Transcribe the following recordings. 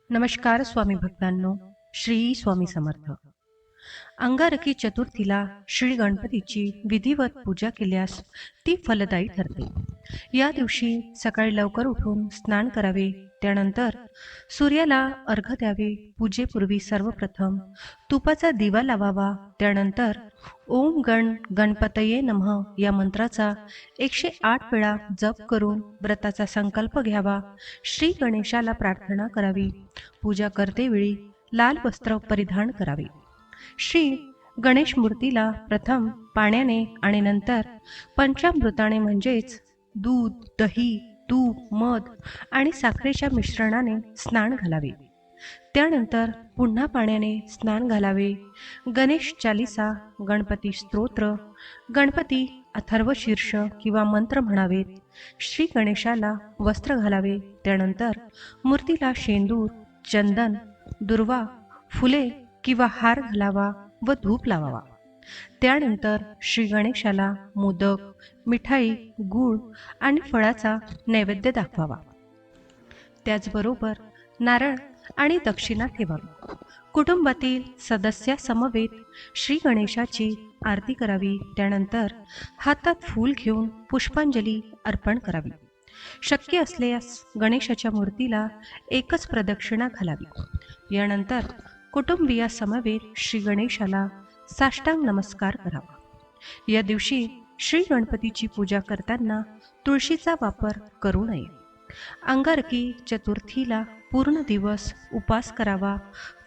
नमस्कार स्वामी भक्तांनो. श्री स्वामी समर्थ. अंगारकी चतुर्थीला श्री गणपतीची विधिवत पूजा केल्यास ती फलदायी ठरते. या दिवशी सकाळी लवकर उठून स्नान करावे, त्यानंतर सूर्याला अर्घ्य द्यावे. पूजेपूर्वी सर्वप्रथम तुपाचा दिवा लावावा. त्यानंतर ओम गण गणपतये नमः या मंत्राचा 108 वेळा जप करून व्रताचा संकल्प घ्यावा. श्री गणेशाला प्रार्थना करावी. पूजा करतेवेळी लाल वस्त्र परिधान करावे. श्री गणेश मूर्तीला प्रथम पाण्याने आणि नंतर पंचामृताने म्हणजेच दूध, दही, तूप, मध आणि साखरेच्या मिश्रणाने स्नान घालावे. त्यानंतर पुन्हा पाण्याने स्नान घालावे. गणेश चालिसा, गणपती स्तोत्र, गणपती अथर्व शीर्ष किंवा मंत्र म्हणावेत. श्री गणेशाला वस्त्र घालावे. त्यानंतर मूर्तीला शेंदूर, चंदन, दुर्वा, फुले किंवा हार घालावा व धूप लावावा. त्यानंतर श्री गणेशाला मोदक, मिठाई, गूळ आणि फळाचा नैवेद्य दाखवावा. त्याचबरोबर नारळ आणि दक्षिणा ठेवावी. कुटुंबातील सदस्यासमवेत श्री गणेशाची आरती करावी. त्यानंतर हातात फूल घेऊन पुष्पांजली अर्पण करावी. शक्य असल्यास गणेशाच्या मूर्तीला एकच प्रदक्षिणा घालावी. यानंतर कुटुंबियासमवेत श्री गणेशाला साष्टांग नमस्कार करावा. या दिवशी श्री गणपतीची पूजा करताना तुळशीचा वापर करू नये. अंगारकी चतुर्थीला पूर्ण दिवस उपवास करावा.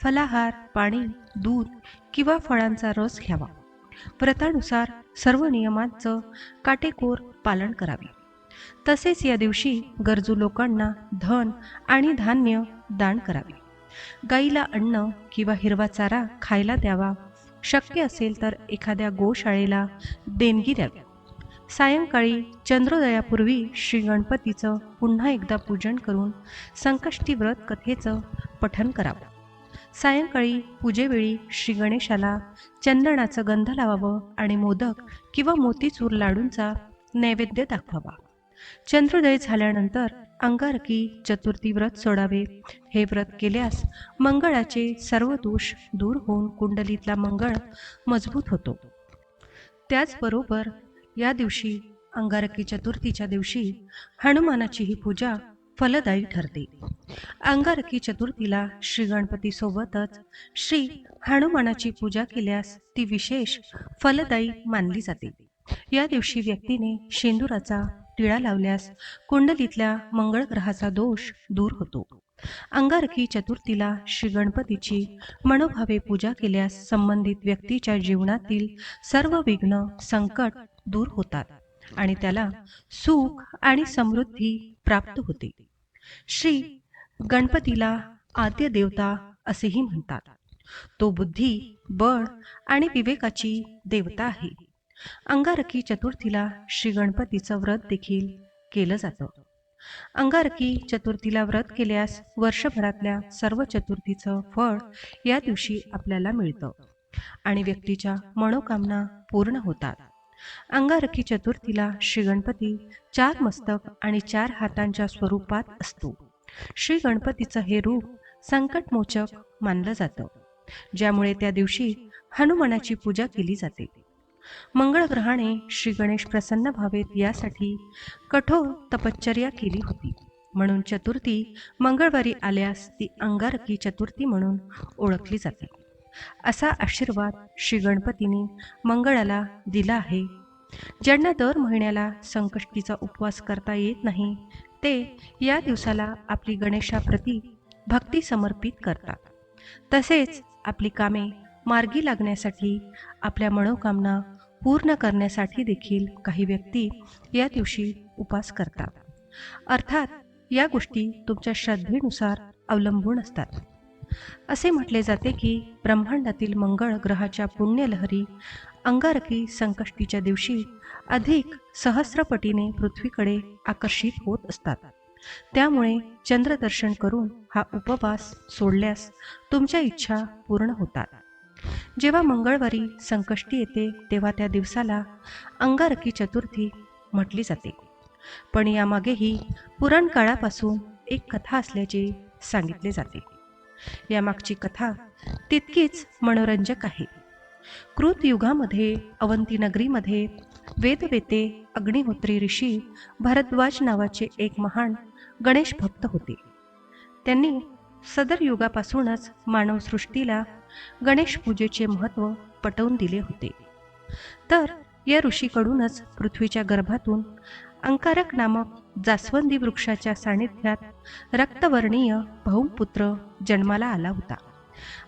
फलाहार, पाणी, दूध किंवा फळांचा रस घ्यावा. व्रतानुसार सर्व नियमांचं काटेकोर पालन करावे. तसेच या दिवशी गरजू लोकांना धन आणि धान्य दान करावे. गाईला अन्न किंवा हिरवा चारा खायला द्यावा. शक्य असेल तर एखाद्या गोशाळेला देणगी द्यावी. सायंकाळी चंद्रोदयापूर्वी श्री गणपतीचं पुन्हा एकदा पूजन करून संकष्टी व्रत कथेचं पठण करावं. सायंकाळी पूजेवेळी श्री गणेशाला चंदनाचं गंध लावावं आणि मोदक किंवा मोतीचूर लाडूंचा नैवेद्य दाखवावा. चंद्रोदय झाल्यानंतर अंगारकी चतुर्थी व्रत सोडावे. हे व्रत केल्यास मंगळाचे सर्व दोष दूर होऊन कुंडलीतला मंगळ मजबूत होतो. त्याचबरोबर या दिवशी अंगारकी चतुर्थीच्या दिवशी हनुमानाचीही पूजा फलदायी ठरते. अंगारकी चतुर्थीला श्री गणपतीसोबतच श्री हनुमानाची पूजा केल्यास ती विशेष फलदायी मानली जाते. या दिवशी व्यक्तीने शेंदुराचा टिळा लावल्यास कुंडलीतल्या मंगळ ग्रहाचा दोष दूर होतो. अंगारकी चतुर्थीला श्री गणपतीची मनोभावे पूजा केल्यास संबंधित व्यक्तीच्या जीवनातील सर्व विघ्न, संकट दूर होतात आणि त्याला सुख आणि समृद्धी प्राप्त होते. श्री गणपतीला आद्य देवता असेही म्हणतात. तो बुद्धी, बळ आणि विवेकाची देवता आहे. अंगारकी चतुर्थीला श्री गणपतीचं व्रत देखील केलं जातं. अंगारकी चतुर्थीला व्रत केल्यास वर्षभरातल्या सर्व चतुर्थीचं फळ या दिवशी आपल्याला मिळतं आणि व्यक्तीच्या मनोकामना पूर्ण होतात. अंगारकी चतुर्थीला श्री गणपती 4 मस्तक आणि 4 हातांच्या स्वरूपात असतो. श्री गणपतीचं हे रूप संकटमोचक मानलं जातं, ज्यामुळे त्या दिवशी हनुमानाची पूजा केली जाते. मंगळ ग्रहाने श्री गणेश प्रसन्न व्हावेत यासाठी कठोर तपश्चर्या केली होती. म्हणून चतुर्थी मंगळवारी आल्यास ती अंगारकी चतुर्थी म्हणून ओळखली जाते. असा आशीर्वाद श्री गणपतीने मंगळाला दिला आहे. ज्यांना दर महिन्याला संकष्टीचा उपवास करता येत नाही ते या दिवसाला आपली गणेशाप्रती भक्ती समर्पित करतात. तसेच आपली कामे मार्गी लागण्यासाठी, आपल्या मनोकामना पूर्ण करण्यासाठी देखील काही व्यक्ती या दिवशी उपवास करतात. अर्थात या गोष्टी तुमच्या श्रद्धेनुसार अवलंबून असतात. असे म्हटले जाते की ब्रह्मांडातील मंगळ ग्रहाच्या पुण्यलहरी अंगारकी संकष्टीच्या दिवशी अधिक सहस्रपटीने पृथ्वीकडे आकर्षित होत असतात. त्यामुळे चंद्रदर्शन करून हा उपवास सोडल्यास तुमच्या इच्छा पूर्ण होतात. जेव्हा मंगळवारी संकष्टी येते तेव्हा त्या दिवसाला अंगारकी चतुर्थी म्हटली जाते. पण यामागेही पुराण काळापासून एक कथा असल्याचे सांगितले जाते. यामागची कथा तितकीच मनोरंजक आहे. कृतयुगामध्ये अवंती नगरीमध्ये वेदवेते अग्निहोत्री ऋषी भारद्वाज नावाचे एक महान गणेश भक्त होते. त्यांनी सदर युगापासूनच मानवसृष्टीला गणेश पूजेचे महत्त्व पटवून दिले होते. तर या ऋषीकडूनच पृथ्वीच्या गर्भातून अंकारक नामक जास्वंदी वृक्षाच्या सानिध्यात रक्तवर्णीय भाऊपुत्र जन्माला आला होता.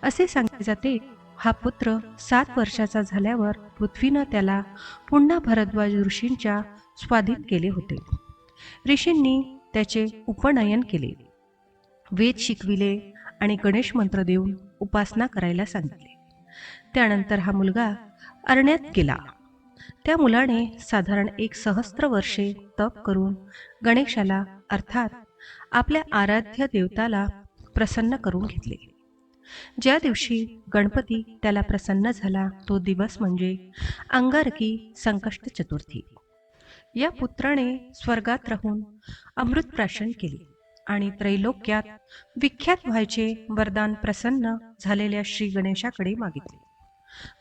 असे सांगितले जाते, हा पुत्र 7 वर्षाचा झाल्यावर पृथ्वीनं त्याला पुन्हा भरद्वाज ऋषींच्या स्वाधीन केले होते. ऋषींनी त्याचे उपनयन केले, वेद शिकविले आणि गणेश मंत्र देऊन उपासना करायला सांगितले. त्यानंतर हा मुलगा अरण्यात गेला. त्या मुलाने साधारण 1 सहस्त्र वर्षे तप करून गणेशाला अर्थात आपल्या आराध्य देवताला प्रसन्न करून घेतले. ज्या दिवशी गणपती त्याला प्रसन्न झाला तो दिवस म्हणजे अंगारकी संकष्ट चतुर्थी. या पुत्राने स्वर्गात राहून अमृत प्राशन केले आणि त्रैलोक्यात विख्यात व्हायचे वरदान प्रसन्न झालेल्या श्री गणेशाकडे मागितले.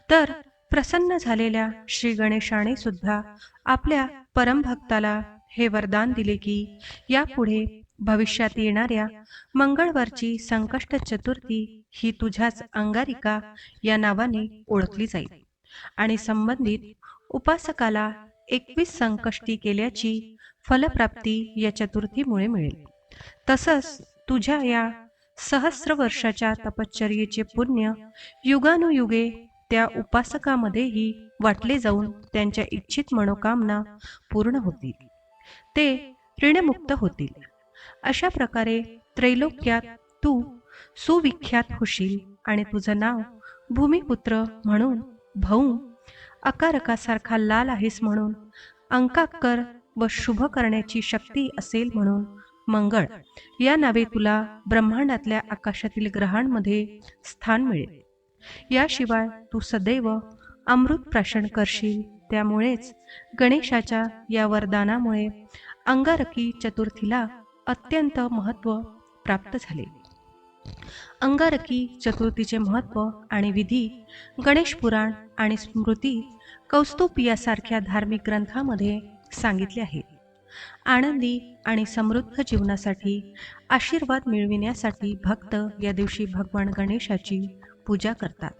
तर प्रसन्न झालेल्या श्री गणेशाने सुद्धा आपल्या परमभक्ताला हे वरदान दिले की यापुढे भविष्यात येणाऱ्या मंगळवारची संकष्ट चतुर्थी ही तुझ्याच अंगारिका या नावाने ओळखली जाईल आणि संबंधित उपासकाला 21 संकष्टी केल्याची फलप्राप्ती या चतुर्थीमुळे मिळेल. तसंच तुझ्या या सहस्र वर्षाच्या तपश्चर्येचे पुण्य युगानुयुगे त्या उपासकामध्येही वाटले जाऊन त्यांच्या इच्छित मनोकामना पूर्ण होतील, ते ऋणमुक्त होतील. अशा प्रकारे त्रैलोक्यात तू सुविख्यात होशील आणि तुझं नाव भूमिपुत्र म्हणून भाऊ, अकारकासारखा लाल आहेस म्हणून अंकाकर व शुभ करण्याची शक्ती असेल म्हणून मंगळ या नावे तुला ब्रह्मांडातल्या आकाशातील ग्रहांमध्ये स्थान मिळेल. याशिवाय तू सदैव अमृत प्राशन करशील. त्यामुळेच गणेशाच्या या वरदानामुळे अंगारकी चतुर्थीला अत्यंत महत्त्व प्राप्त झाले. अंगारकी चतुर्थीचे महत्त्व आणि विधी गणेश पुराण आणि स्मृती कौस्तुभ यासारख्या धार्मिक ग्रंथामध्ये सांगितले आहेत. आनंदी आणि समृद्ध जीवनासाठी आशीर्वाद मिळविण्यासाठी भक्त या दिवशी भगवान गणेशाची पूजा करतात.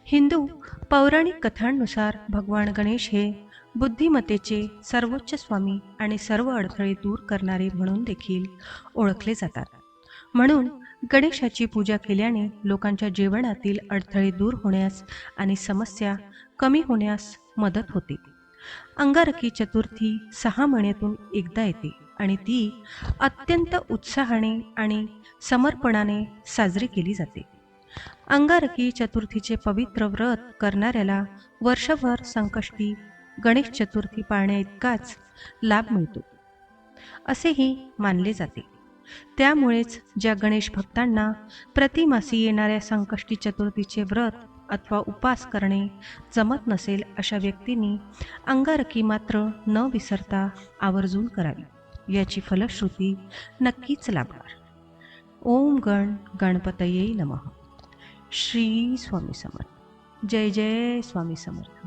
हिंदू पौराणिक कथांनुसार भगवान गणेश हे बुद्धिमत्तेचे सर्वोच्च स्वामी आणि सर्व अडथळे दूर करणारे म्हणून देखील ओळखले जातात. म्हणून गणेशाची पूजा केल्याने लोकांच्या जीवनातील अडथळे दूर होण्यास आणि समस्या कमी होण्यास मदत होते. अंगारकी चतुर्थी 6 महिन्यातून एकदा येते आणि ती अत्यंत उत्साहाने आणि समर्पणाने साजरी केली जाते. अंगारकी चतुर्थीचे पवित्र व्रत करणाऱ्याला वर्षभर संकष्टी गणेश चतुर्थी पाळण्याइतकाच लाभ मिळतो असेही मानले जाते. त्यामुळेच ज्या गणेश भक्तांना प्रतिमासी येणाऱ्या संकष्टी चतुर्थीचे व्रत अथवा उपास करणे जमत नसेल अशा व्यक्तींनी अंगारकी मात्र न विसरता आवर्जून करावी. याची फलश्रुती नक्कीच लाभणार. ओम गण गणपतये नमः. श्री स्वामी समर्थ. जय जय स्वामी समर्थ.